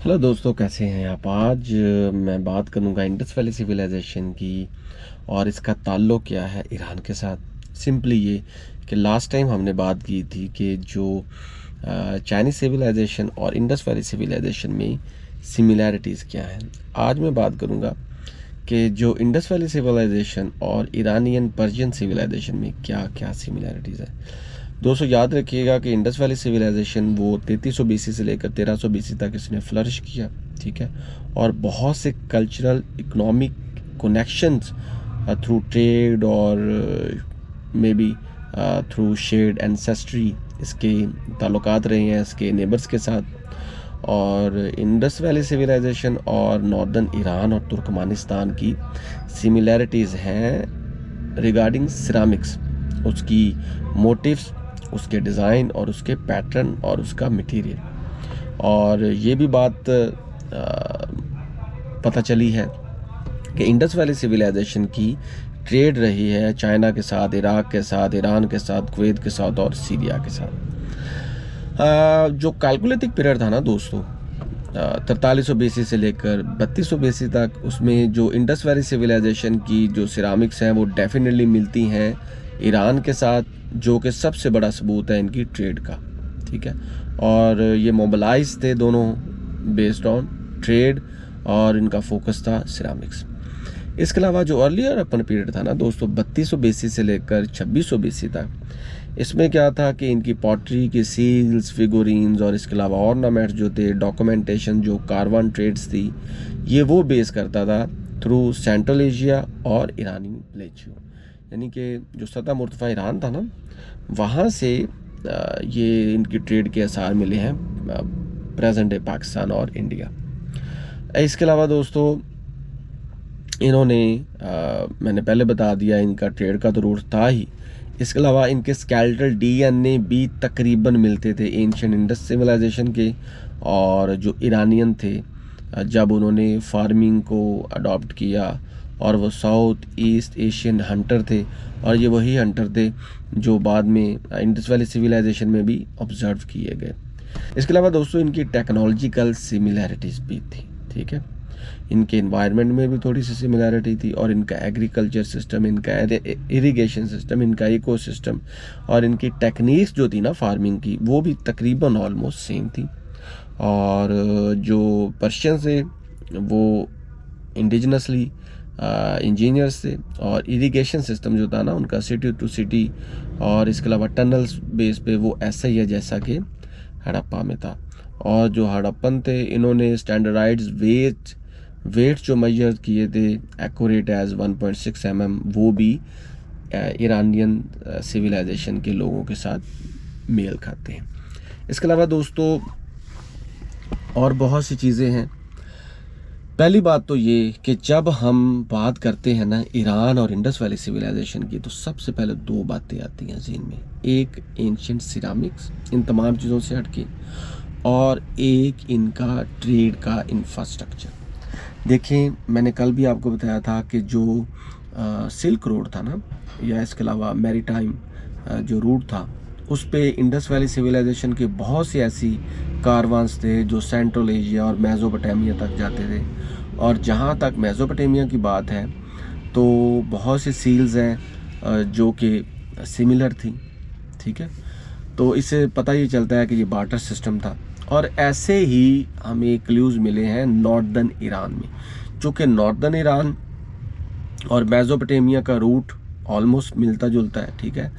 Hello दोस्तों, कैसे हैं आप। आज मैं बात करूंगा इंडस वैली सिविलाइजेशन की और इसका ताल्लुक क्या है ईरान के साथ। सिंपली ये कि लास्ट टाइम हमने बात की थी कि जो चाइनीज सिविलाइजेशन और इंडस वैली सिविलाइजेशन में सिमिलैरिटीज़ क्या हैं। आज मैं बात करूंगा कि जो इंडस वैली सिविलाइजेशन और ईरानियन पर्शियन सिविलाइजेशन में क्या क्या सिमिलैरिटीज़ है। दोस्तों याद रखिएगा कि इंडस वैली सिविलाइजेशन वो 3300 बीसी से लेकर 1300 बीसी तक इसने फ्लरिश किया, ठीक है। और बहुत से cultural economic connections through trade और may be through shared ancestry इसके ताल्लुकात रहे हैं इसके नेबर्स के साथ। और इंडस वैली सिविलाइजेशन और नॉर्दर्न ईरान और तुर्कमानिस्तान की सिमिलैरिटीज़ हैं रिगार्डिंग सिरामिक्स, उसकी मोटिव्स, उसके डिज़ाइन और उसके पैटर्न और उसका मटेरियल। और ये भी बात पता चली है कि इंडस वैली सिविलाइजेशन की ट्रेड रही है चाइना के साथ, इराक के साथ, ईरान के साथ, कुवैत के साथ और सीरिया के साथ। जो कैलकुलेटिक पीरियड था ना दोस्तों, 4300 बीसी से लेकर 3200 बीसी तक, उसमें जो इंडस वैली सिविलाइजेशन की जो सिरामिक्स हैं वो डेफिनेटली मिलती हैं ईरान के साथ, जो कि सबसे बड़ा सबूत है इनकी ट्रेड का, ठीक है। और ये मोबिलाइज थे दोनों बेस्ड ऑन ट्रेड और इनका फोकस था सिरामिक्स। इसके अलावा जो अर्लियर अपन पीरियड था ना दोस्तों, 3200 बीसी से लेकर 2600 बीसी तक, इसमें क्या था कि इनकी पॉटरी की सील्स, फिगुरीन्स और इसके अलावा ऑर्नामेंट्स जो थे, डॉक्यूमेंटेशन, जो कारवान ट्रेड्स थी, ये वो बेस करता था थ्रू सेंट्रल एशिया और ईरानी प्लेट्यू, यानी कि जो सतह मुर्तफ़ा ईरान था ना, वहाँ से ये इनकी ट्रेड के आसार मिले हैं प्रेजेंट डे पाकिस्तान और इंडिया। इसके अलावा दोस्तों इन्होंने मैंने पहले बता दिया इनका ट्रेड का तो रूट था ही। इसके अलावा इनके स्केलेटल डीएनए भी तकरीबन मिलते थे एंशिएंट इंडस सिविलाइजेशन के। और जो ईरानियन थे, जब उन्होंने फार्मिंग को अडॉप्ट किया, और वो साउथ ईस्ट एशियन हंटर थे, और ये वही हंटर थे जो बाद में इंडस वैली सिविलाइजेशन में भी ऑब्जर्व किए गए। इसके अलावा दोस्तों इनकी टेक्नोलॉजिकल सिमिलैरिटीज़ भी थी, ठीक है। इनके इन्वायरमेंट में भी थोड़ी सी सिमिलैरिटी थी, और इनका एग्रीकल्चर सिस्टम, इनका इरिगेशन सिस्टम, इनका इकोसिस्टम और इनकी टेक्निक्स जो थी ना फार्मिंग की, वो भी तकरीबन ऑलमोस्ट सेम थी। और जो पर्शियन से वो इंडिजिनसली इंजीनियर्स थे, और इरिगेशन सिस्टम जो था ना उनका सिटी टू सिटी, और इसके अलावा टनल्स बेस पे वो ऐसा ही है जैसा कि हड़प्पा में था। और जो हड़प्पन थे, इन्होंने स्टैंडर्डाइज्ड वेट जो मेजर किए थे एक्यूरेट एज 1.6 mm, वो भी ईरानियन सिविलाइजेशन के लोगों के साथ मेल खाते हैं। इसके अलावा दोस्तों और बहुत सी चीज़ें हैं। पहली बात तो ये कि जब हम बात करते हैं ना ईरान और इंडस वैली सिविलाइजेशन की, तो सबसे पहले दो बातें आती हैं ज़हन में। एक एंशिएंट सिरामिक्स, इन तमाम चीज़ों से हटके, और एक इनका ट्रेड का इंफ्रास्ट्रक्चर। देखें, मैंने कल भी आपको बताया था कि जो सिल्क रोड था ना, या इसके अलावा मैरीटाइम जो रूट था, उस पे इंडस वैली सिविलाइजेशन के बहुत सी ऐसी कारवांस थे जो सेंट्रल एशिया और मेसोपोटामिया तक जाते थे। और जहाँ तक मेसोपोटामिया की बात है, तो बहुत सी सील्स हैं जो कि सिमिलर थी, ठीक है। तो इससे पता ही चलता है कि ये बार्टर सिस्टम था। और ऐसे ही हमें क्लूज़ मिले हैं नॉर्दर्न ईरान में, चूँकि नॉर्दर्न ईरान और मेसोपोटामिया का रूट ऑलमोस्ट मिलता जुलता है, ठीक है।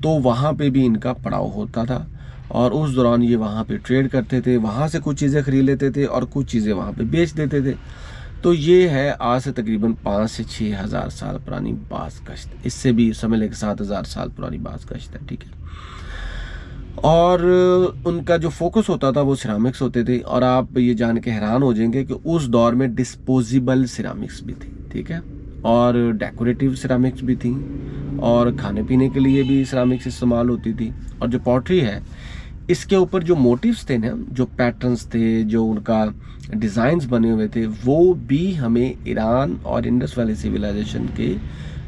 तो वहाँ पे भी इनका पड़ाव होता था, और उस दौरान ये वहाँ पे ट्रेड करते थे, वहाँ से कुछ चीज़ें खरीद लेते थे और कुछ चीज़ें वहाँ पे बेच देते थे। तो ये है आज से तकरीबन 5 से 6 हज़ार साल पुरानी बाज़ गश्त, इससे भी समझ लें कि 7,000 साल पुरानी बाज़ गश्त है, ठीक है। और उनका जो फोकस होता था वो सिरामिक्स होते थे। और आप ये जान के हैरान हो जाएंगे कि उस दौर में डिस्पोजेबल सिरामिक्स भी थी, ठीक है, और डेकोरेटिव सिरामिक्स भी थी, और खाने पीने के लिए भी सिरामिक्स इस्तेमाल होती थी। और जो पॉटरी है, इसके ऊपर जो मोटिव्स थे ना, जो पैटर्न्स थे, जो उनका डिज़ाइंस बने हुए थे, वो भी हमें ईरान और इंडस वैली सिविलाइजेशन के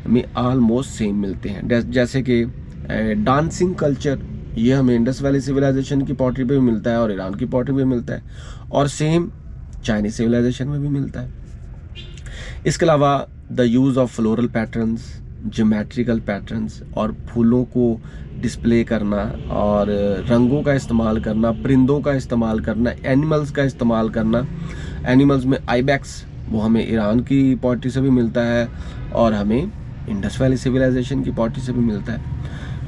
में ऑलमोस्ट सेम मिलते हैं। जैसे कि डांसिंग कल्चर, ये हमें इंडस वैली सिविलाइजेशन की पॉटरी पे भी मिलता है और ईरान की पॉटरी पे भी मिलता है। और सेम चाइनीज सिविलाइजेशन में भी मिलता है। इसके अलावा the use of floral patterns, geometrical patterns और फूलों को डिस्प्ले करना और रंगों का इस्तेमाल करना, परिंदों का इस्तेमाल करना, एनिमल्स का इस्तेमाल करना। एनिमल्स में आइबैक्स, वो हमें ईरान की पॉटरी से भी मिलता है और हमें इंडस वैली सिविलाइजेशन की पॉटरी से भी मिलता है।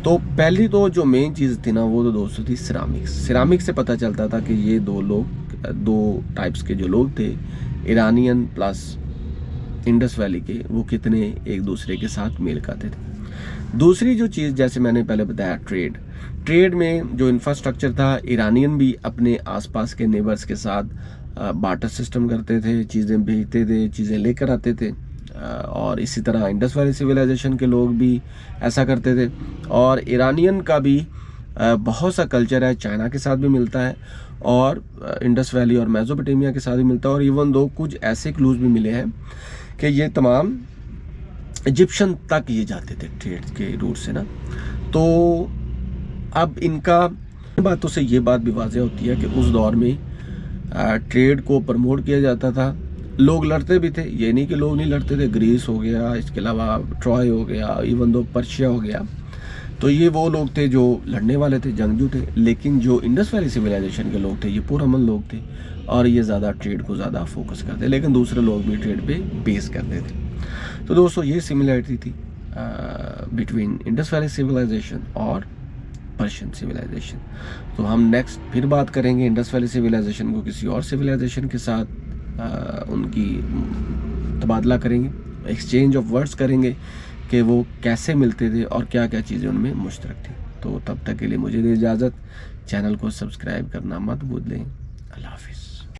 तो पहली तो जो मेन चीज़ थी ना, वो तो दोस्तों थी सिरामिक्स। सिरामिक्स से पता चलता था कि ये दो टाइप्स के जो लोग थे, ईरानियन प्लस इंडस वैली के, वो कितने एक दूसरे के साथ मेल खाते थे। दूसरी जो चीज़, जैसे मैंने पहले बताया, ट्रेड में जो इंफ्रास्ट्रक्चर था, ईरानियन भी अपने आसपास के नेबर्स के साथ बार्टर सिस्टम करते थे, चीज़ें भेजते थे, चीज़ें लेकर आते थे। और इसी तरह इंडस वैली सिविलाइजेशन के लोग भी ऐसा करते थे। और ईरानियन का भी बहुत सा कल्चर है, चाइना के साथ भी मिलता है और इंडस वैली और मेसोपोटामिया के साथ भी मिलता है। और इवन दो कुछ ऐसे क्लूज भी मिले हैं कि ये तमाम इजिप्शियन तक ये जाते थे ट्रेड के रूट से ना। तो अब इनका बातों से ये बात भी वाज़ेह होती है कि उस दौर में ट्रेड को प्रमोट किया जाता था। लोग लड़ते भी थे, ये नहीं कि लोग नहीं लड़ते थे। ग्रीस हो गया, इसके अलावा ट्रॉय हो गया, इवन दो पर्शिया हो गया, तो ये वो लोग थे जो लड़ने वाले थे, जंगजू थे। लेकिन जो इंडस वैली सिविलाइजेशन के लोग थे, ये पुरअमन लोग थे और ये ज़्यादा ट्रेड को ज़्यादा फोकस करते, लेकिन दूसरे लोग भी ट्रेड पे बेस करते थे। तो दोस्तों ये सिमिलरिटी थी बिटवीन इंडस वैली सिविलाइजेशन और पर्शियन सिविलाइजेशन। तो हम नेक्स्ट फिर बात करेंगे इंडस वैली सिविलाइजेशन को किसी और सिविलाइजेशन के साथ उनकी तबादला करेंगे, एक्सचेंज ऑफ वर्ड्स करेंगे कि वो कैसे मिलते थे और क्या क्या चीज़ें उनमें मुश्तरक थी। तो तब तक के लिए मुझे दे इजाज़त। चैनल को सब्सक्राइब करना मत भूलें। अल्लाह हाफिज़।